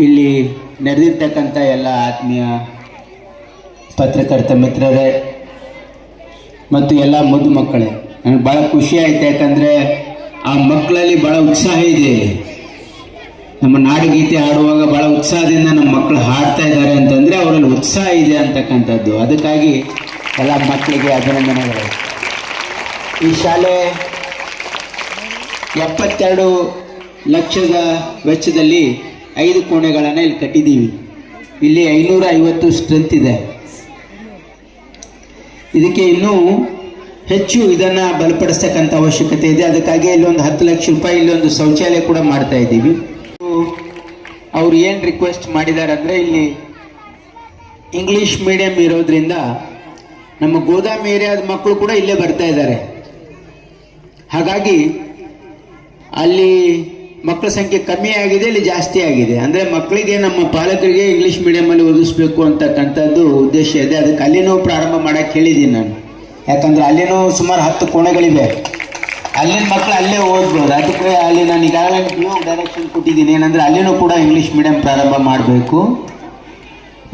ಇಲ್ಲಿ ನಡೆದಿರ್ತಕ್ಕಂಥ ಎಲ್ಲ ಆತ್ಮೀಯ ಪತ್ರಕರ್ತ ಮಿತ್ರರೇ ಮತ್ತು ಎಲ್ಲ ಮುದ್ದು ಮಕ್ಕಳೇ, ನನಗೆ ಭಾಳ ಖುಷಿ ಆಯ್ತು. ಯಾಕಂದರೆ ಆ ಮಕ್ಕಳಲ್ಲಿ ಭಾಳ ಉತ್ಸಾಹ ಇದೆ. ನಮ್ಮ ನಾಡಗೀತೆ ಹಾಡುವಾಗ ಭಾಳ ಉತ್ಸಾಹದಿಂದ ನಮ್ಮ ಮಕ್ಕಳು ಹಾಡ್ತಾ ಇದ್ದಾರೆ ಅಂತಂದರೆ ಅವರಲ್ಲಿ ಉತ್ಸಾಹ ಇದೆ ಅಂತಕ್ಕಂಥದ್ದು. ಅದಕ್ಕಾಗಿ ಎಲ್ಲ ಮಕ್ಕಳಿಗೆ ಅಭಿನಂದನೆಗಳು. ಈ ಶಾಲೆ 72 ಲಕ್ಷದ ವೆಚ್ಚದಲ್ಲಿ 5 ಕೋಣೆಗಳನ್ನು ಇಲ್ಲಿ ಕಟ್ಟಿದ್ದೀವಿ. ಇಲ್ಲಿ 550 ಸ್ಟ್ರೆಂತ್ ಇದೆ. ಇದಕ್ಕೆ ಇನ್ನೂ ಹೆಚ್ಚು ಇದನ್ನು ಬಲಪಡಿಸ್ತಕ್ಕಂಥ ಅವಶ್ಯಕತೆ ಇದೆ. ಅದಕ್ಕಾಗಿ ಇಲ್ಲೊಂದು 10 ಲಕ್ಷ ರೂಪಾಯಿ ಇಲ್ಲೊಂದು ಶೌಚಾಲಯ ಕೂಡ ಮಾಡ್ತಾ ಇದ್ದೀವಿ. ಅವ್ರು ಏನು ರಿಕ್ವೆಸ್ಟ್ ಮಾಡಿದ್ದಾರೆ ಅಂದರೆ, ಇಲ್ಲಿ ಇಂಗ್ಲೀಷ್ ಮೀಡಿಯಂ ಇರೋದ್ರಿಂದ ನಮ್ಮ ಗೋದಾಮ್ ಏರಿಯಾದ ಮಕ್ಕಳು ಕೂಡ ಇಲ್ಲೇ ಬರ್ತಾ ಇದ್ದಾರೆ. ಹಾಗಾಗಿ ಅಲ್ಲಿ ಮಕ್ಕಳ ಸಂಖ್ಯೆ ಕಮ್ಮಿ ಆಗಿದೆ, ಇಲ್ಲಿ ಜಾಸ್ತಿ ಆಗಿದೆ. ಅಂದರೆ ಮಕ್ಕಳಿಗೆ ನಮ್ಮ ಪಾಲಕರಿಗೆ ಇಂಗ್ಲೀಷ್ ಮೀಡಿಯಮಲ್ಲಿ ಓದಿಸ್ಬೇಕು ಅಂತಕ್ಕಂಥದ್ದು ಉದ್ದೇಶ ಇದೆ. ಅದಕ್ಕೆ ಅಲ್ಲಿನೂ ಪ್ರಾರಂಭ ಮಾಡೋಕ್ಕೆ ಹೇಳಿದ್ದೀನಿ ನಾನು. ಯಾಕಂದರೆ ಅಲ್ಲಿನೂ ಸುಮಾರು 10 ಕೋಣೆಗಳಿವೆ. ಅಲ್ಲಿನ ಮಕ್ಕಳು ಅಲ್ಲೇ ಓದ್ಬೋದು. ಅದಕ್ಕೆ ಅಲ್ಲಿ ನಾನು ಈಗಾಗಲೇ ಡೈರೆಕ್ಷನ್ ಕೊಟ್ಟಿದ್ದೀನಿ. ಏನಂದರೆ ಅಲ್ಲಿನೂ ಕೂಡ ಇಂಗ್ಲೀಷ್ ಮೀಡಿಯಂ ಪ್ರಾರಂಭ ಮಾಡಬೇಕು.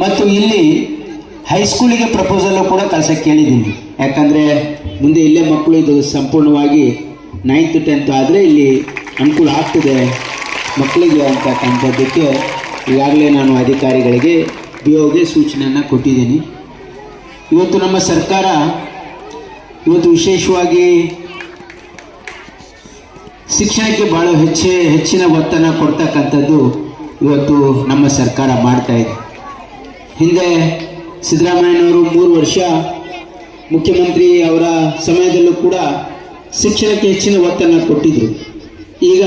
ಮತ್ತು ಇಲ್ಲಿ ಹೈಸ್ಕೂಲಿಗೆ ಪ್ರಪೋಸಲ್ಲು ಕೂಡ ಕಳ್ಸೋಕ್ಕೆ ಕೇಳಿದ್ದೀನಿ. ಯಾಕಂದರೆ ಮುಂದೆ ಇಲ್ಲೇ ಮಕ್ಕಳು ಇದು ಸಂಪೂರ್ಣವಾಗಿ 9th 10th ಆದರೆ ಇಲ್ಲಿ ಅನುಕೂಲ ಆಗ್ತದೆ ಮಕ್ಕಳಿಗೆ ಅಂತಕ್ಕಂಥದ್ದಕ್ಕೆ ಈಗಾಗಲೇ ನಾನು ಅಧಿಕಾರಿಗಳಿಗೆ BOಗೆ ಸೂಚನೆಯನ್ನು ಕೊಟ್ಟಿದ್ದೀನಿ. ಇವತ್ತು ನಮ್ಮ ಸರ್ಕಾರ ಇವತ್ತು ವಿಶೇಷವಾಗಿ ಶಿಕ್ಷಣಕ್ಕೆ ಭಾಳ ಹೆಚ್ಚಿನ ಒತ್ತನ್ನು ಕೊಡ್ತಕ್ಕಂಥದ್ದು ಇವತ್ತು ನಮ್ಮ ಸರ್ಕಾರ ಮಾಡ್ತಾ ಇದೆ. ಹಿಂದೆ ಸಿದ್ದರಾಮಯ್ಯನವರು 3 ವರ್ಷ ಮುಖ್ಯಮಂತ್ರಿ ಅವರ ಸಮಯದಲ್ಲೂ ಕೂಡ ಶಿಕ್ಷಣಕ್ಕೆ ಹೆಚ್ಚಿನ ಒತ್ತನ್ನು ಕೊಟ್ಟಿದ್ದರು. ಈಗ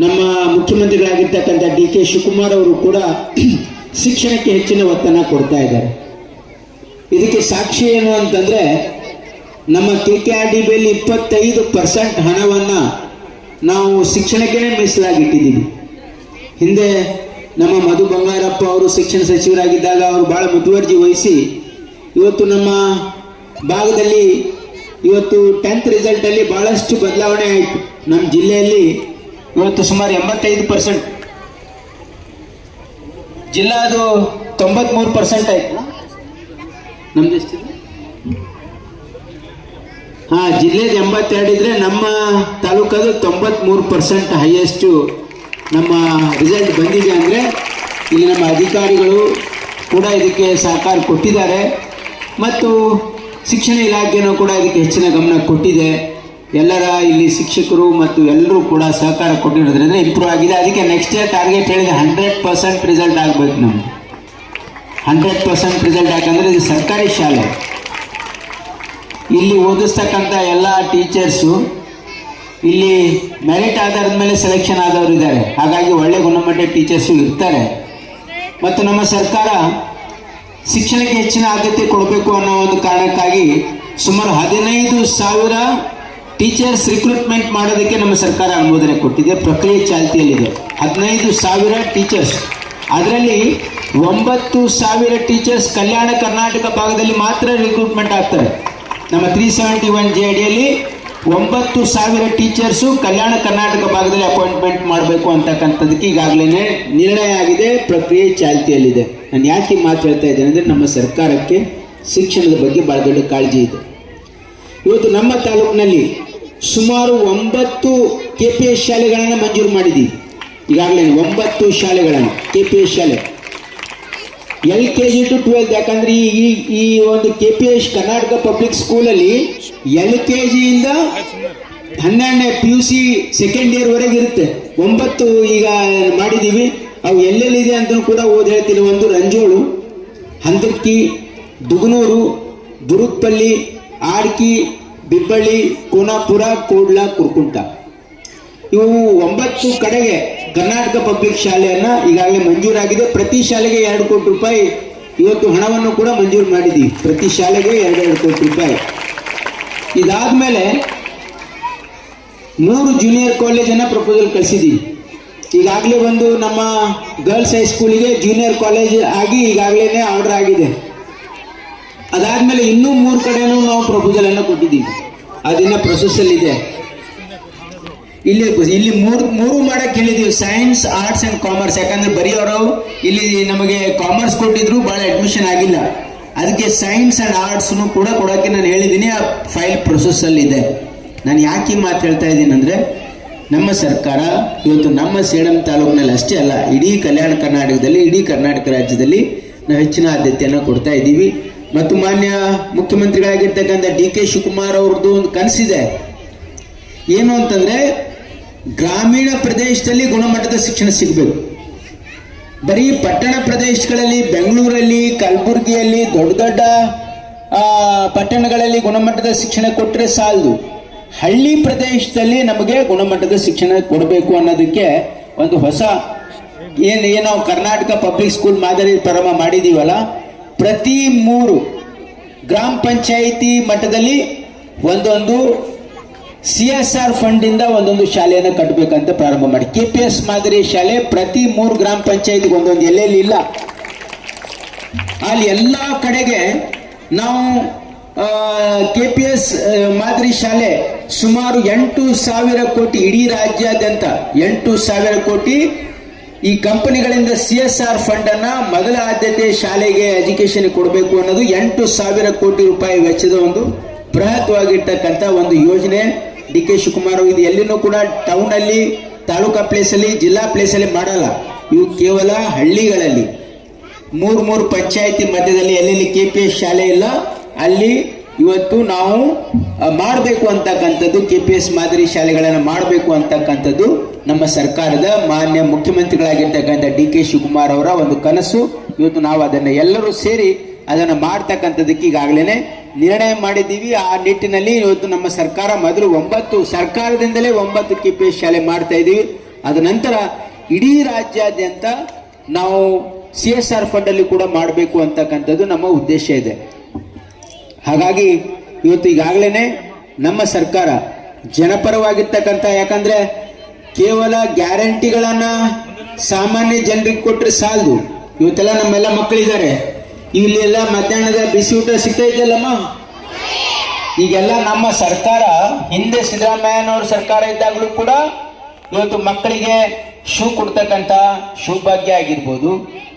ನಮ್ಮ ಮುಖ್ಯಮಂತ್ರಿಗಳಾಗಿರ್ತಕ್ಕಂಥ DK ಶಿವಕುಮಾರ್ ಅವರು ಕೂಡ ಶಿಕ್ಷಣಕ್ಕೆ ಹೆಚ್ಚಿನ ಒತ್ತನ್ನು ಕೊಡ್ತಾ ಇದ್ದಾರೆ. ಇದಕ್ಕೆ ಸಾಕ್ಷಿ ಏನು ಅಂತಂದರೆ, ನಮ್ಮ KKRDBಯಲ್ಲಿ 25% ಹಣವನ್ನು ನಾವು ಶಿಕ್ಷಣಕ್ಕೆ ಮೀಸಲಾಗಿಟ್ಟಿದ್ದೀವಿ. ಹಿಂದೆ ನಮ್ಮ ಮಧು ಬಂಗಾರಪ್ಪ ಅವರು ಶಿಕ್ಷಣ ಸಚಿವರಾಗಿದ್ದಾಗ ಅವರು ಭಾಳ ಮುತುವರ್ಜಿ ವಹಿಸಿ ಇವತ್ತು ನಮ್ಮ ಭಾಗದಲ್ಲಿ ಇವತ್ತು 10th ರಿಸಲ್ಟಲ್ಲಿ ಭಾಳಷ್ಟು ಬದಲಾವಣೆ ಆಯಿತು. ನಮ್ಮ ಜಿಲ್ಲೆಯಲ್ಲಿ ಇವತ್ತು ಸುಮಾರು 85%, ಜಿಲ್ಲಾದು 93% ಆಯಿತು. ನಮ್ದು ಎಷ್ಟಿದೆ? ಹಾಂ, ಜಿಲ್ಲೆದು 82 ಇದ್ರೆ ನಮ್ಮ ತಾಲೂಕದು 93% ಹೈಯೆಸ್ಟು ನಮ್ಮ ರಿಸಲ್ಟ್ ಬಂದಿದೆ. ಅಂದರೆ ಇಲ್ಲಿ ನಮ್ಮ ಅಧಿಕಾರಿಗಳು ಕೂಡ ಇದಕ್ಕೆ ಸಹಕಾರ ಕೊಟ್ಟಿದ್ದಾರೆ ಮತ್ತು ಶಿಕ್ಷಣ ಇಲಾಖೆಯೂ ಕೂಡ ಇದಕ್ಕೆ ಹೆಚ್ಚಿನ ಗಮನ ಕೊಟ್ಟಿದೆ. ಎಲ್ಲರ ಇಲ್ಲಿ ಶಿಕ್ಷಕರು ಮತ್ತು ಎಲ್ಲರೂ ಕೂಡ ಸಹಕಾರ ಕೊಟ್ಟಿರೋದ್ರಿಂದ ಇಂಪ್ರೂವ್ ಆಗಿದೆ. ಅದಕ್ಕೆ ನೆಕ್ಸ್ಟ್ ಇಯರ್ ಟಾರ್ಗೆಟ್ ಹೇಳಿದೆ 100% ರಿಸಲ್ಟ್ ಆಗಬೇಕು. ನಮ್ಗೆ 100% ರಿಸಲ್ಟ್. ಯಾಕಂದರೆ ಇದು ಸರ್ಕಾರಿ ಶಾಲೆ. ಇಲ್ಲಿ ಓದಿಸ್ತಕ್ಕಂಥ ಎಲ್ಲ ಟೀಚರ್ಸು ಇಲ್ಲಿ ಮೆರಿಟ್ ಆಧಾರದ ಮೇಲೆ ಸೆಲೆಕ್ಷನ್ ಆದವರು ಇದ್ದಾರೆ. ಹಾಗಾಗಿ ಒಳ್ಳೆ ಗುಣಮಟ್ಟದ ಟೀಚರ್ಸು ಇರ್ತಾರೆ. ಮತ್ತು ನಮ್ಮ ಸರ್ಕಾರ ಶಿಕ್ಷಣಕ್ಕೆ ಹೆಚ್ಚಿನ ಆದ್ಯತೆ ಕೊಡಬೇಕು ಅನ್ನೋ ಒಂದು ಕಾರಣಕ್ಕಾಗಿ ಸುಮಾರು 15,000 ಟೀಚರ್ಸ್ ರಿಕ್ರೂಟ್ಮೆಂಟ್ ಮಾಡೋದಕ್ಕೆ ನಮ್ಮ ಸರ್ಕಾರ ಅನುಮೋದನೆ ಕೊಟ್ಟಿದೆ. ಪ್ರಕ್ರಿಯೆ ಚಾಲ್ತಿಯಲ್ಲಿದೆ. 15,000 ಟೀಚರ್ಸ್. ಅದರಲ್ಲಿ 9,000 ಟೀಚರ್ಸ್ ಕಲ್ಯಾಣ ಕರ್ನಾಟಕ ಭಾಗದಲ್ಲಿ ಮಾತ್ರ ರಿಕ್ರೂಟ್ಮೆಂಟ್ ಆಗ್ತಾರೆ. ನಮ್ಮ 371 ಅಡಿಯಲ್ಲಿ 9,000 ಟೀಚರ್ಸು ಕಲ್ಯಾಣ ಕರ್ನಾಟಕ ಭಾಗದಲ್ಲಿ ಅಪಾಯಿಂಟ್ಮೆಂಟ್ ಮಾಡಬೇಕು ಅಂತಕ್ಕಂಥದ್ದಕ್ಕೆ ಈಗಾಗಲೇ ನಿರ್ಣಯ ಆಗಿದೆ. ಪ್ರಕ್ರಿಯೆ ಚಾಲ್ತಿಯಲ್ಲಿದೆ. ನಾನು ಯಾಕೆ ಮಾತು ಹೇಳ್ತಾ ಇದ್ದೇನೆ ಅಂದರೆ, ನಮ್ಮ ಸರ್ಕಾರಕ್ಕೆ ಶಿಕ್ಷಣದ ಬಗ್ಗೆ ಭಾಳ ದೊಡ್ಡ ಕಾಳಜಿ ಇದೆ. ಇವತ್ತು ನಮ್ಮ ತಾಲೂಕಿನಲ್ಲಿ ಸುಮಾರು 9 KPS ಶಾಲೆಗಳನ್ನು ಮಂಜೂರು ಮಾಡಿದ್ದೀವಿ. ಈಗಾಗಲೇ 9 ಶಾಲೆಗಳನ್ನು KPS ಶಾಲೆ, LKG to 12. ಯಾಕಂದರೆ ಈ ಒಂದು KPS ಕರ್ನಾಟಕ ಪಬ್ಲಿಕ್ ಸ್ಕೂಲಲ್ಲಿ LKGಯಿಂದ 12ನೇ PUC ಸೆಕೆಂಡ್ ಇಯರ್ವರೆಗೆ ಇರುತ್ತೆ. 9 ಈಗ ಮಾಡಿದ್ದೀವಿ. ಅವು ಎಲ್ಲೆಲ್ಲಿದೆ ಅಂತ ಕೂಡ ಓದಿ ಹೇಳ್ತೀನಿ. ಒಂದು ರಂಜೋಳು, ಹಂದರ್ಕಿ, ದುಗನೂರು, ಬುರುಕ್ಪಲ್ಲಿ, ಆಡ್ಕಿ, ಬಿಬ್ಬಳ್ಳಿ, ಕೋನಾಪುರ, ಕೋಡ್ಲ, ಕುರ್ಕುಂಟ. ಇವು 9 ಕಡೆಗೆ ಕರ್ನಾಟಕ ಪಬ್ಲಿಕ್ ಶಾಲೆಯನ್ನು ಈಗಾಗಲೇ ಮಂಜೂರಾಗಿದೆ. ಪ್ರತಿ ಶಾಲೆಗೆ 2 ಕೋಟಿ ರೂಪಾಯಿ ಇವತ್ತು ಹಣವನ್ನು ಕೂಡ ಮಂಜೂರು ಮಾಡಿದ್ದೀವಿ. ಪ್ರತಿ ಶಾಲೆಗೆ 2 ಕೋಟಿ ರೂಪಾಯಿ. ಇದಾದಮೇಲೆ 3 ಜೂನಿಯರ್ ಕಾಲೇಜನ್ನು ಪ್ರಪೋಸಲ್ ಕಳಿಸಿದ್ದೀವಿ. ಈಗಾಗಲೇ ಒಂದು ನಮ್ಮ ಗರ್ಲ್ಸ್ ಹೈಸ್ಕೂಲಿಗೆ ಜೂನಿಯರ್ ಕಾಲೇಜ್ ಆಗಿ ಈಗಾಗಲೇ ಆರ್ಡರ್ ಆಗಿದೆ. ಅದಾದಮೇಲೆ ಇನ್ನೂ 3 ಕಡೆನೂ ನಾವು ಪ್ರಪೋಸಲನ್ನು ಕೊಟ್ಟಿದ್ದೀವಿ. ಅದನ್ನು ಪ್ರೊಸೆಸ್ಸಲ್ಲಿದೆ. ಇಲ್ಲಿ ಇಲ್ಲಿ ಮೂರು ಮಾಡಕ್ಕೆ ಹೇಳಿದೀವಿ, ಸೈನ್ಸ್, ಆರ್ಟ್ಸ್ ಅಂಡ್ ಕಾಮರ್ಸ್. ಯಾಕಂದ್ರೆ ಬರೆಯೋರು ಇಲ್ಲಿ ನಮಗೆ ಕಾಮರ್ಸ್ ಕೊಟ್ಟಿದ್ರು ಭಾಳ ಅಡ್ಮಿಷನ್ ಆಗಿಲ್ಲ, ಅದಕ್ಕೆ ಸೈನ್ಸ್ ಅಂಡ್ ಆರ್ಟ್ಸ್ನು ಕೂಡ ಕೊಡೋಕ್ಕೆ ನಾನು ಹೇಳಿದ್ದೀನಿ. ಆ ಫೈಲ್ ಪ್ರೊಸೆಸ್ಸಲ್ಲಿ ಇದೆ. ನಾನು ಯಾಕೆ ಮಾತು ಹೇಳ್ತಾ ಇದ್ದೀನಿ ಅಂದರೆ, ನಮ್ಮ ಸರ್ಕಾರ ಇವತ್ತು ನಮ್ಮ ಸೇಡಂ ತಾಲೂಕಿನಲ್ಲಿ ಅಷ್ಟೇ ಅಲ್ಲ, ಇಡೀ ಕಲ್ಯಾಣ ಕರ್ನಾಟಕದಲ್ಲಿ, ಇಡೀ ಕರ್ನಾಟಕ ರಾಜ್ಯದಲ್ಲಿ ನಾವು ಹೆಚ್ಚಿನ ಆದ್ಯತೆಯನ್ನು ಕೊಡ್ತಾ ಇದ್ದೀವಿ. ಮತ್ತು ಮಾನ್ಯ ಮುಖ್ಯಮಂತ್ರಿಗಳಾಗಿರ್ತಕ್ಕಂಥ DK ಶಿವಕುಮಾರ್ ಅವ್ರದ್ದು ಒಂದು ಕನಸಿದೆ. ಏನು ಅಂತಂದರೆ, ಗ್ರಾಮೀಣ ಪ್ರದೇಶದಲ್ಲಿ ಗುಣಮಟ್ಟದ ಶಿಕ್ಷಣ ಸಿಗಬೇಕು. ಬರೀ ಪಟ್ಟಣ ಪ್ರದೇಶಗಳಲ್ಲಿ, ಬೆಂಗಳೂರಲ್ಲಿ, ಕಲಬುರಗಿಯಲ್ಲಿ, ದೊಡ್ಡ ದೊಡ್ಡ ಪಟ್ಟಣಗಳಲ್ಲಿ ಗುಣಮಟ್ಟದ ಶಿಕ್ಷಣ ಕೊಟ್ಟರೆ ಸಾಲದು. ಹಳ್ಳಿ ಪ್ರದೇಶದಲ್ಲಿ ನಮಗೆ ಗುಣಮಟ್ಟದ ಶಿಕ್ಷಣ ಕೊಡಬೇಕು ಅನ್ನೋದಕ್ಕೆ ಒಂದು ಹೊಸ ಏನೋ ಕರ್ನಾಟಕ ಪಬ್ಲಿಕ್ ಸ್ಕೂಲ್ ಮಾದರಿ ಪ್ರಾರಂಭ ಮಾಡಿದ್ದೀವಲ್ಲ, ಪ್ರತಿ 3 ಗ್ರಾಮ ಪಂಚಾಯಿತಿ ಮಟ್ಟದಲ್ಲಿ ಒಂದೊಂದು CSR ಫಂಡಿಂದ ಒಂದೊಂದು ಶಾಲೆಯನ್ನು ಕಟ್ಟಬೇಕಂತ ಪ್ರಾರಂಭ ಮಾಡಿ. KPS ಮಾದರಿ ಶಾಲೆ ಪ್ರತಿ 3 ಗ್ರಾಮ ಪಂಚಾಯಿತಿಗೆ ಒಂದೊಂದು ಎಲ್ಲೆಲ್ಲಿ ಇಲ್ಲ ಅಲ್ಲಿ ಎಲ್ಲ ಕಡೆಗೆ ನಾವು KPS ಮಾದರಿ ಶಾಲೆ ಸುಮಾರು 8,000 ಕೋಟಿ, ಇಡೀ ರಾಜ್ಯಾದ್ಯಂತ 8,000 ಕೋಟಿ ಈ ಕಂಪನಿಗಳಿಂದ CSR ಫಂಡ್ ಅನ್ನ ಮೊದಲ ಆದ್ಯತೆ ಶಾಲೆಗೆ ಎಜುಕೇಶನ್ ಕೊಡಬೇಕು ಅನ್ನೋದು 8,000 ಕೋಟಿ ರೂಪಾಯಿ ವೆಚ್ಚದ ಒಂದು ಬೃಹತ್ವಾಗಿರ್ತಕ್ಕಂಥ ಒಂದು ಯೋಜನೆ. DK ಶಿವಕುಮಾರ್ ಇದು ಎಲ್ಲಿನೂ ಕೂಡ ಟೌನ್ ಅಲ್ಲಿ, ತಾಲೂಕಾ ಪ್ಲೇಸಲ್ಲಿ, ಜಿಲ್ಲಾ ಪ್ಲೇಸಲ್ಲಿ ಮಾಡಲ್ಲ. ಇವು ಕೇವಲ ಹಳ್ಳಿಗಳಲ್ಲಿ 3 ಪಂಚಾಯಿತಿ ಮಧ್ಯದಲ್ಲಿ ಎಲ್ಲೆಲ್ಲಿ KPS ಶಾಲೆ ಇಲ್ಲ ಅಲ್ಲಿ ಇವತ್ತು ನಾವು ಮಾಡಬೇಕು ಅಂತಕ್ಕಂಥದ್ದು, KPS ಮಾದರಿ ಶಾಲೆಗಳನ್ನು ಮಾಡಬೇಕು ಅಂತಕ್ಕಂಥದ್ದು ನಮ್ಮ ಸರ್ಕಾರದ ಮಾನ್ಯ ಮುಖ್ಯಮಂತ್ರಿಗಳಾಗಿರ್ತಕ್ಕಂಥ DK ಶಿವಕುಮಾರ್ ಅವರ ಒಂದು ಕನಸು. ಇವತ್ತು ನಾವು ಅದನ್ನು ಎಲ್ಲರೂ ಸೇರಿ ಅದನ್ನು ಮಾಡ್ತಕ್ಕಂಥದ್ದಕ್ಕೆ ಈಗಾಗಲೇ ನಿರ್ಣಯ ಮಾಡಿದ್ದೀವಿ. ಆ ನಿಟ್ಟಿನಲ್ಲಿ ಇವತ್ತು ನಮ್ಮ ಸರ್ಕಾರ ಮೊದಲು 9 ಸರ್ಕಾರದಿಂದಲೇ 9 KPS ಶಾಲೆ ಮಾಡ್ತಾ ಇದ್ದೀವಿ. ಅದ ನಂತರ ಇಡೀ ರಾಜ್ಯಾದ್ಯಂತ ನಾವು CSR ಫಂಡಲ್ಲಿ ಕೂಡ ಮಾಡಬೇಕು ಅಂತಕ್ಕಂಥದ್ದು ನಮ್ಮ ಉದ್ದೇಶ ಇದೆ. ಹಾಗಾಗಿ ಇವತ್ತು ಈಗಾಗಲೇ ನಮ್ಮ ಸರ್ಕಾರ ಜನಪರವಾಗಿರ್ತಕ್ಕಂಥ, ಯಾಕಂದ್ರೆ ಕೇವಲ ಗ್ಯಾರಂಟಿಗಳನ್ನು ಸಾಮಾನ್ಯ ಜನರಿಗೆ ಕೊಟ್ಟರೆ ಸಾಲದು. ಇವತ್ತೆಲ್ಲ ನಮ್ಮೆಲ್ಲ ಮಕ್ಕಳಿದ್ದಾರೆ, ಇಲ್ಲೆಲ್ಲ ಮಧ್ಯಾಹ್ನದ ಬಿಸಿ ಊಟ ಸಿಗ್ತಾ ಇದೆಯಲ್ಲಮ್ಮ. ಈಗೆಲ್ಲ ನಮ್ಮ ಸರ್ಕಾರ, ಹಿಂದೆ ಸಿದ್ದರಾಮಯ್ಯನವ್ರ ಸರ್ಕಾರ ಇದ್ದಾಗಲೂ ಕೂಡ ಇವತ್ತು ಮಕ್ಕಳಿಗೆ ಶೂ ಕೊಡ್ತಕ್ಕಂಥ ಶೂ ಭಾಗ್ಯ ಆಗಿರ್ಬೋದು,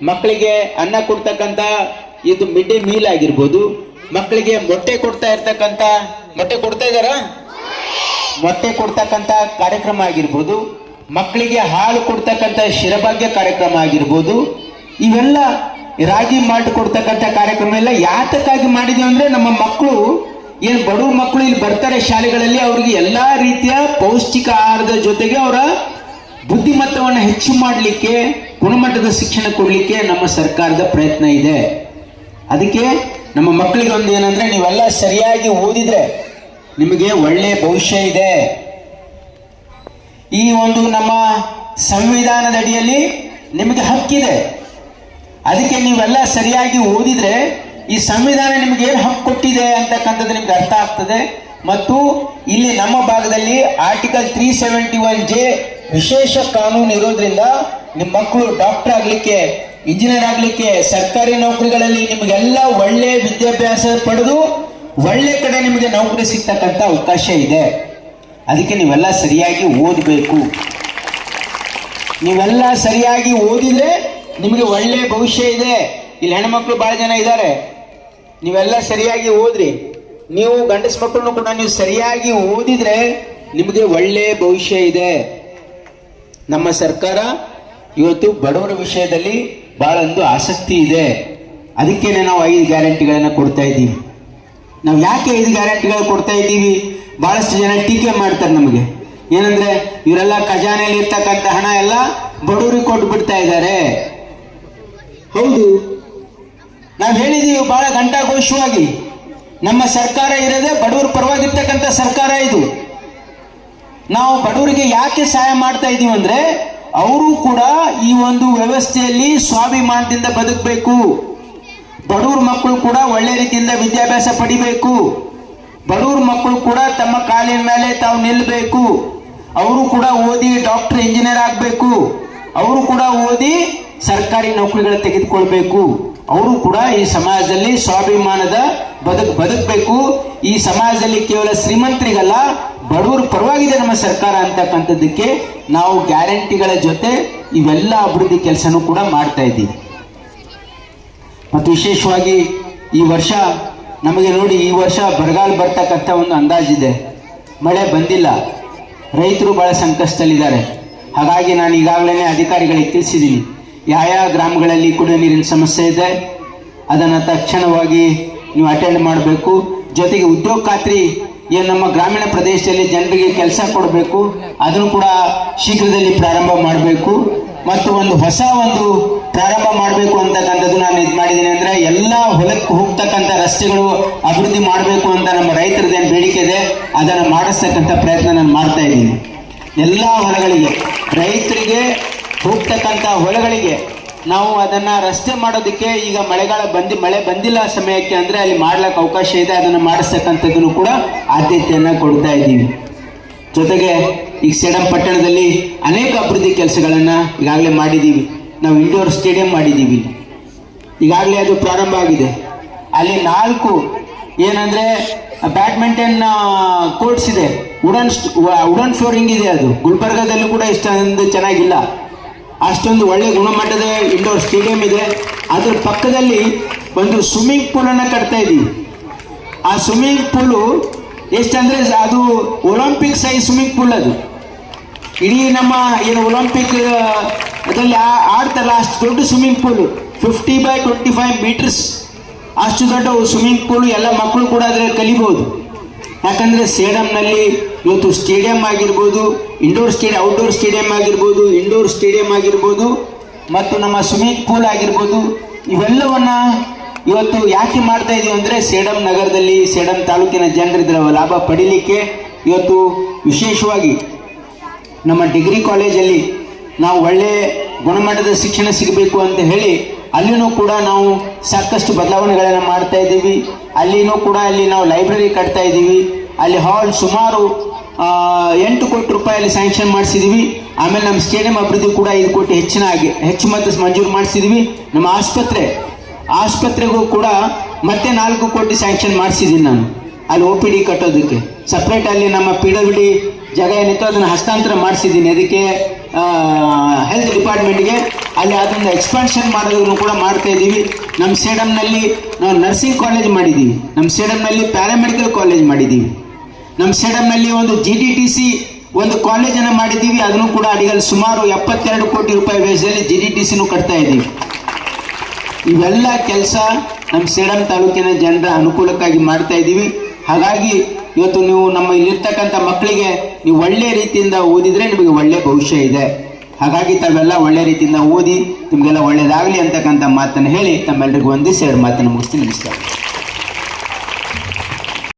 ಮಕ್ಕಳಿಗೆ ಅನ್ನ ಕೊಡ್ತಕ್ಕಂಥ ಇದು ಮಿಡ್ ಡೇ ಮೀಲ್ ಆಗಿರ್ಬೋದು, ಮಕ್ಕಳಿಗೆ ಮೊಟ್ಟೆ ಕೊಡ್ತಾ ಇರ್ತಕ್ಕಂಥ, ಮೊಟ್ಟೆ ಕೊಡ್ತಾ ಇದ್ದಾರ, ಮೊಟ್ಟೆ ಕೊಡ್ತಕ್ಕಂಥ ಕಾರ್ಯಕ್ರಮ ಆಗಿರ್ಬೋದು, ಮಕ್ಕಳಿಗೆ ಹಾಲು ಕೊಡ್ತಕ್ಕಂಥ ಶಿರಭಾಗ್ಯ ಕಾರ್ಯಕ್ರಮ ಆಗಿರ್ಬೋದು, ಇವೆಲ್ಲ ರಾಗಿ ಮಾಲ್ಟ್ ಕೊಡ್ತಕ್ಕಂಥ ಕಾರ್ಯಕ್ರಮ ಎಲ್ಲ ಯಾತಕ್ಕಾಗಿ ಮಾಡಿದೀವಿ ಅಂದ್ರೆ, ನಮ್ಮ ಮಕ್ಕಳು ಏನು ಬಡವ್ರ ಮಕ್ಕಳು ಇಲ್ಲಿ ಬರ್ತಾರೆ ಶಾಲೆಗಳಲ್ಲಿ, ಅವರಿಗೆ ಎಲ್ಲಾ ರೀತಿಯ ಪೌಷ್ಟಿಕ ಆಹಾರದ ಜೊತೆಗೆ ಅವರ ಬುದ್ಧಿಮಟ್ಟವನ್ನು ಹೆಚ್ಚು ಮಾಡಲಿಕ್ಕೆ, ಗುಣಮಟ್ಟದ ಶಿಕ್ಷಣ ಕೊಡಲಿಕ್ಕೆ ನಮ್ಮ ಸರ್ಕಾರದ ಪ್ರಯತ್ನ ಇದೆ. ಅದಕ್ಕೆ ನಮ್ಮ ಮಕ್ಕಳಿಗೆ ಒಂದು ಏನಂದ್ರೆ, ನೀವೆಲ್ಲ ಸರಿಯಾಗಿ ಓದಿದ್ರೆ ನಿಮಗೆ ಒಳ್ಳೆಯ ಭವಿಷ್ಯ ಇದೆ. ಈ ಒಂದು ನಮ್ಮ ಸಂವಿಧಾನದ ಅಡಿಯಲ್ಲಿ ನಿಮಗೆ ಹಕ್ಕಿದೆ. ಅದಕ್ಕೆ ನೀವೆಲ್ಲ ಸರಿಯಾಗಿ ಓದಿದ್ರೆ ಈ ಸಂವಿಧಾನ ನಿಮಗೆ ಏನು ಹಕ್ಕು ಕೊಟ್ಟಿದೆ ಅಂತಕ್ಕಂಥದ್ದು ನಿಮ್ಗೆ ಅರ್ಥ ಆಗ್ತದೆ. ಮತ್ತು ಇಲ್ಲಿ ನಮ್ಮ ಭಾಗದಲ್ಲಿ ಆರ್ಟಿಕಲ್ 371J ವಿಶೇಷ ಕಾನೂನು ಇರೋದ್ರಿಂದ ನಿಮ್ಮ ಮಕ್ಕಳು ಡಾಕ್ಟರ್ ಆಗಲಿಕ್ಕೆ, ಇಂಜಿನಿಯರ್ ಆಗಲಿಕ್ಕೆ, ಸರ್ಕಾರಿ ನೌಕರಿಗಳಲ್ಲಿ ನಿಮಗೆಲ್ಲ ಒಳ್ಳೆ ವಿದ್ಯಾಭ್ಯಾಸ ಪಡೆದು ಒಳ್ಳೆ ಕಡೆ ನಿಮಗೆ ನೌಕರಿ ಸಿಗ್ತಕ್ಕಂಥ ಅವಕಾಶ ಇದೆ. ಅದಕ್ಕೆ ನೀವೆಲ್ಲ ಸರಿಯಾಗಿ ಓದಬೇಕು. ನೀವೆಲ್ಲ ಸರಿಯಾಗಿ ಓದಿದ್ರೆ ನಿಮಗೆ ಒಳ್ಳೆ ಭವಿಷ್ಯ ಇದೆ. ಇಲ್ಲಿ ಹೆಣ್ಮಕ್ಳು ಬಹಳ ಜನ ಇದ್ದಾರೆ, ನೀವೆಲ್ಲ ಸರಿಯಾಗಿ ಓದ್ರಿ. ನೀವು ಗಂಡಸ ಮಕ್ಕಳನ್ನು ಕೂಡ ನೀವು ಸರಿಯಾಗಿ ಓದಿದ್ರೆ ನಿಮಗೆ ಒಳ್ಳೆ ಭವಿಷ್ಯ ಇದೆ. ನಮ್ಮ ಸರ್ಕಾರ ಇವತ್ತು ಬಡವರ ವಿಷಯದಲ್ಲಿ ಬಹಳ ಒಂದು ಆಸಕ್ತಿ ಇದೆ. ಅದಕ್ಕೇನೆ ನಾವು 5 ಗ್ಯಾರಂಟಿಗಳನ್ನು ಕೊಡ್ತಾ ಇದ್ದೀವಿ. ನಾವು ಯಾಕೆ 5 ಗ್ಯಾರಂಟಿಗಳು ಕೊಡ್ತಾ ಇದ್ದೀವಿ? ಬಹಳಷ್ಟು ಜನ ಟೀಕೆ ಮಾಡ್ತಾರೆ ನಮಗೆ, ಏನಂದ್ರೆ ಇವರೆಲ್ಲ ಖಜಾನೆಯಲ್ಲಿ ಇರ್ತಕ್ಕಂಥ ಹಣ ಎಲ್ಲ ಬಡವರಿಗೆ ಕೊಟ್ಟು ಬಿಡ್ತಾ ಇದ್ದಾರೆ. ಹೌದು, ನಾವು ಹೇಳಿದೀವಿ ಬಹಳ ಘಂಟಾಘೋಷವಾಗಿ, ನಮ್ಮ ಸರ್ಕಾರ ಇರೋದೇ ಬಡವರ ಪರವಾಗಿರ್ತಕ್ಕಂಥ ಸರ್ಕಾರ ಇದು. ನಾವು ಬಡವರಿಗೆ ಯಾಕೆ ಸಹಾಯ ಮಾಡ್ತಾ ಇದೀವಿ ಅಂದ್ರೆ, ಅವರು ಕೂಡ ಈ ಒಂದು ವ್ಯವಸ್ಥೆಯಲ್ಲಿ ಸ್ವಾಭಿಮಾನದಿಂದ ಬದುಕಬೇಕು. ಬಡವ್ರ ಮಕ್ಕಳು ಕೂಡ ಒಳ್ಳೆ ರೀತಿಯಿಂದ ವಿದ್ಯಾಭ್ಯಾಸ ಪಡಿಬೇಕು. ಬಡವ್ರ ಮಕ್ಕಳು ಕೂಡ ತಮ್ಮ ಕಾಲಿನ ಮೇಲೆ ತಾವು ನಿಲ್ಲಬೇಕು. ಅವರು ಕೂಡ ಓದಿ ಡಾಕ್ಟರ್, ಇಂಜಿನಿಯರ್ ಆಗಬೇಕು. ಅವರು ಕೂಡ ಓದಿ ಸರ್ಕಾರಿ ನೌಕರಿಗಳು ತೆಗೆದುಕೊಳ್ಬೇಕು. ಅವರು ಕೂಡ ಈ ಸಮಾಜದಲ್ಲಿ ಸ್ವಾಭಿಮಾನದ ಬದುಕಬೇಕು. ಈ ಸಮಾಜದಲ್ಲಿ ಕೇವಲ ಶ್ರೀಮಂತರಿಗಲ್ಲ, ಬಡವರು ಪರವಾಗಿದೆ ನಮ್ಮ ಸರ್ಕಾರ ಅಂತಕ್ಕಂಥದ್ದಕ್ಕೆ ನಾವು ಗ್ಯಾರಂಟಿಗಳ ಜೊತೆ ಇವೆಲ್ಲ ಅಭಿವೃದ್ಧಿ ಕೆಲಸನೂ ಕೂಡ ಮಾಡ್ತಾ ಇದ್ದೀವಿ. ಮತ್ತು ವಿಶೇಷವಾಗಿ ಈ ವರ್ಷ ನಮಗೆ ನೋಡಿ, ಈ ವರ್ಷ ಬರಗಾಲ ಬರ್ತಕ್ಕಂಥ ಒಂದು ಅಂದಾಜಿದೆ. ಮಳೆ ಬಂದಿಲ್ಲ, ರೈತರು ಭಾಳ ಸಂಕಷ್ಟದಲ್ಲಿದ್ದಾರೆ. ಹಾಗಾಗಿ ನಾನು ಈಗಾಗಲೇ ಅಧಿಕಾರಿಗಳಿಗೆ ತಿಳಿಸಿದ್ದೀನಿ, ಯಾವ ಗ್ರಾಮಗಳಲ್ಲಿ ಕುಡಿಯೋ ನೀರಿನ ಸಮಸ್ಯೆ ಇದೆ ಅದನ್ನು ತಕ್ಷಣವಾಗಿ ನೀವು ಅಟೆಂಡ್ ಮಾಡಬೇಕು. ಜೊತೆಗೆ ಉದ್ಯೋಗ ಖಾತ್ರಿ ಏನು ನಮ್ಮ ಗ್ರಾಮೀಣ ಪ್ರದೇಶದಲ್ಲಿ ಜನರಿಗೆ ಕೆಲಸ ಕೊಡಬೇಕು, ಅದನ್ನು ಕೂಡ ಶೀಘ್ರದಲ್ಲಿ ಪ್ರಾರಂಭ ಮಾಡಬೇಕು. ಮತ್ತು ಒಂದು ಹೊಸ ಪ್ರಾರಂಭ ಮಾಡಬೇಕು ಅಂತಕ್ಕಂಥದ್ದು ನಾನು ಇದು ಮಾಡಿದ್ದೀನಿ. ಅಂದರೆ ಎಲ್ಲ ಹೊಲಕ್ಕೆ ಹೋಗ್ತಕ್ಕಂಥ ರಸ್ತೆಗಳು ಅಭಿವೃದ್ಧಿ ಮಾಡಬೇಕು ಅಂತ ನಮ್ಮ ರೈತರದ್ದೇನು ಬೇಡಿಕೆ ಇದೆ ಅದನ್ನು ಮಾಡಿಸ್ತಕ್ಕಂಥ ಪ್ರಯತ್ನ ನಾನು ಮಾಡ್ತಾ ಇದ್ದೀನಿ. ಎಲ್ಲ ಹೊಲಗಳಿಗೆ, ರೈತರಿಗೆ ಹೋಗ್ತಕ್ಕಂಥ ಹೊಲಗಳಿಗೆ ನಾವು ಅದನ್ನು ರಸ್ತೆ ಮಾಡೋದಕ್ಕೆ ಈಗ ಮಳೆ ಬಂದಿಲ್ಲ ಸಮಯಕ್ಕೆ ಅಂದರೆ ಅಲ್ಲಿ ಮಾಡ್ಲಿಕ್ಕೆ ಅವಕಾಶ ಇದೆ, ಅದನ್ನು ಮಾಡಿಸ್ತಕ್ಕಂಥದ್ದನ್ನು ಕೂಡ ಆದ್ಯತೆಯನ್ನು ಕೊಡ್ತಾ ಇದ್ದೀವಿ. ಜೊತೆಗೆ ಈಗ ಸೇಡಂ ಪಟ್ಟಣದಲ್ಲಿ ಅನೇಕ ಅಭಿವೃದ್ಧಿ ಕೆಲಸಗಳನ್ನು ಈಗಾಗಲೇ ಮಾಡಿದ್ದೀವಿ. ನಾವು ಇಂಡೋರ್ ಸ್ಟೇಡಿಯಂ ಮಾಡಿದ್ದೀವಿ, ಈಗಾಗಲೇ ಅದು ಪ್ರಾರಂಭ ಆಗಿದೆ. ಅಲ್ಲಿ 4 ಏನಂದರೆ ಬ್ಯಾಡ್ಮಿಂಟನ್ ಕೋರ್ಟ್ಸ್ ಇದೆ, ವುಡನ್ ಫ್ಲೋರಿಂಗ್ ಇದೆ. ಅದು ಗುಲ್ಬರ್ಗಾದಲ್ಲೂ ಕೂಡ ಇಷ್ಟೊಂದು ಚೆನ್ನಾಗಿಲ್ಲ, ಅಷ್ಟೊಂದು ಒಳ್ಳೆ ಗುಣಮಟ್ಟದ ಇಂಡೋರ್ ಸ್ಟೇಡಿಯಂ ಇದೆ. ಅದ್ರ ಪಕ್ಕದಲ್ಲಿ ಒಂದು ಸ್ವಿಮ್ಮಿಂಗ್ ಪೂಲನ್ನು ಕಟ್ತಾ ಇದ್ದೀವಿ. ಆ ಸ್ವಿಮ್ಮಿಂಗ್ ಪೂಲು ಎಷ್ಟಂದರೆ ಅದು ಒಲಿಂಪಿಕ್ ಸೈಜ್ ಸ್ವಿಮ್ಮಿಂಗ್ ಪೂಲ್. ಅದು ಇಡೀ ನಮ್ಮ ಏನು ಒಲಿಂಪಿಕ್ ಅದರಲ್ಲಿ ಆಡ್ತಾರಲ್ಲ ಅಷ್ಟು ದೊಡ್ಡ ಸ್ವಿಮ್ಮಿಂಗ್ ಪೂಲು, 50x25 ಮೀಟರ್ಸ್ ಅಷ್ಟು ದೊಡ್ಡ ಸ್ವಿಮ್ಮಿಂಗ್ ಪೂಲು. ಎಲ್ಲ ಮಕ್ಕಳು ಕೂಡ ಅದರಲ್ಲಿ ಕಲಿಬೋದು. ಯಾಕಂದರೆ ಸೇಡಂನಲ್ಲಿ ಇವತ್ತು ಸ್ಟೇಡಿಯಂ ಆಗಿರ್ಬೋದು, ಔಟ್ಡೋರ್ ಸ್ಟೇಡಿಯಂ ಆಗಿರ್ಬೋದು, ಇಂಡೋರ್ ಸ್ಟೇಡಿಯಂ ಆಗಿರ್ಬೋದು, ಮತ್ತು ನಮ್ಮ ಸ್ವಿಮ್ಮಿಂಗ್ ಪೂಲ್ ಆಗಿರ್ಬೋದು, ಇವೆಲ್ಲವನ್ನು ಇವತ್ತು ಯಾಕೆ ಮಾಡ್ತಾ ಇದೀವಿ ಅಂದರೆ ಸೇಡಂ ನಗರದಲ್ಲಿ, ಸೇಡಂ ತಾಲೂಕಿನ ಜನರಿದ್ರ ಲಾಭ ಪಡೀಲಿಕ್ಕೆ ಇವತ್ತು ವಿಶೇಷವಾಗಿ ನಮ್ಮ ಡಿಗ್ರಿ ಕಾಲೇಜಲ್ಲಿ ನಾವು ಒಳ್ಳೆಯ ಗುಣಮಟ್ಟದ ಶಿಕ್ಷಣ ಸಿಗಬೇಕು ಅಂತ ಹೇಳಿ ಅಲ್ಲಿನೂ ಕೂಡ ನಾವು ಸಾಕಷ್ಟು ಬದಲಾವಣೆಗಳನ್ನು ಮಾಡ್ತಾ ಇದ್ದೀವಿ. ಅಲ್ಲಿ ನಾವು ಲೈಬ್ರರಿ ಕಟ್ತಾ ಇದ್ದೀವಿ. ಅಲ್ಲಿ ಹಾಲ್ ಸುಮಾರು 8 ಕೋಟಿ ರೂಪಾಯಲ್ಲಿ ಸ್ಯಾಂಕ್ಷನ್ ಮಾಡಿಸಿದ್ದೀವಿ. ಆಮೇಲೆ ನಮ್ಮ ಸ್ಟೇಡಿಯಂ ಅಭಿವೃದ್ಧಿ ಕೂಡ 5 ಕೋಟಿ ಹೆಚ್ಚು ಮೊತ್ತ ಮಂಜೂರು ಮಾಡಿಸಿದ್ದೀವಿ. ನಮ್ಮ ಆಸ್ಪತ್ರೆಗೂ ಕೂಡ ಮತ್ತೆ 4 ಕೋಟಿ ಸ್ಯಾಂಕ್ಷನ್ ಮಾಡಿಸಿದ್ದೀನಿ ನಾನು, ಅಲ್ಲಿ OPD ಕಟ್ಟೋದಕ್ಕೆ ಸಪ್ರೇಟ್. ಅಲ್ಲಿ ನಮ್ಮ PWD ಜಾಗ ಏನಿತ್ತು ಅದನ್ನು ಹಸ್ತಾಂತರ ಮಾಡಿಸಿದ್ದೀನಿ ಅದಕ್ಕೆ ಹೆಲ್ತ್ ಡಿಪಾರ್ಟ್ಮೆಂಟ್ಗೆ. ಅಲ್ಲಿ ಅದನ್ನು ಎಕ್ಸ್ಪಾನ್ಷನ್ ಮಾಡೋದನ್ನು ಕೂಡ ಮಾಡ್ತಾ ಇದ್ದೀವಿ. ನಮ್ಮ ಸೇಡಂನಲ್ಲಿ ನಾವು ನರ್ಸಿಂಗ್ ಕಾಲೇಜ್ ಮಾಡಿದ್ದೀವಿ, ನಮ್ಮ ಸೇಡಂನಲ್ಲಿ ಪ್ಯಾರಾಮೆಡಿಕಲ್ ಕಾಲೇಜ್ ಮಾಡಿದ್ದೀವಿ, ನಮ್ಮ ಸೇಡಂನಲ್ಲಿ ಒಂದು GDTC ಒಂದು ಕಾಲೇಜನ್ನು ಮಾಡಿದ್ದೀವಿ. ಅದನ್ನು ಕೂಡ ಅಡಿಗಲ್ಲಿ ಸುಮಾರು 72 ಕೋಟಿ ರೂಪಾಯಿ ವೆಚ್ಚದಲ್ಲಿ GDTCನೂ ಕಟ್ತಾ ಇದ್ದೀವಿ. ಇವೆಲ್ಲ ಕೆಲಸ ನಮ್ಮ ಸೇಡಂ ತಾಲೂಕಿನ ಜನರ ಅನುಕೂಲಕ್ಕಾಗಿ ಮಾಡ್ತಾ ಇದ್ದೀವಿ. ಹಾಗಾಗಿ ಇವತ್ತು ನೀವು ನಮ್ಮ ಇಲ್ಲಿರ್ತಕ್ಕಂಥ ಮಕ್ಕಳಿಗೆ ನೀವು ಒಳ್ಳೆಯ ರೀತಿಯಿಂದ ಓದಿದರೆ ನಿಮಗೆ ಒಳ್ಳೆಯ ಭವಿಷ್ಯ ಇದೆ. ಹಾಗಾಗಿ ತಾವೆಲ್ಲ ಒಳ್ಳೆ ರೀತಿಯಿಂದ ಓದಿ ನಿಮಗೆಲ್ಲ ಒಳ್ಳೆಯದಾಗಲಿ ಅಂತಕ್ಕಂಥ ಮಾತನ್ನು ಹೇಳಿ ತಮ್ಮೆಲ್ಲರಿಗೂ ವಂದಿಸಿ 2 ಮಾತನ್ನು ಮುಗಿಸ್ತೀನಿ. ನಮಸ್ಕಾರ.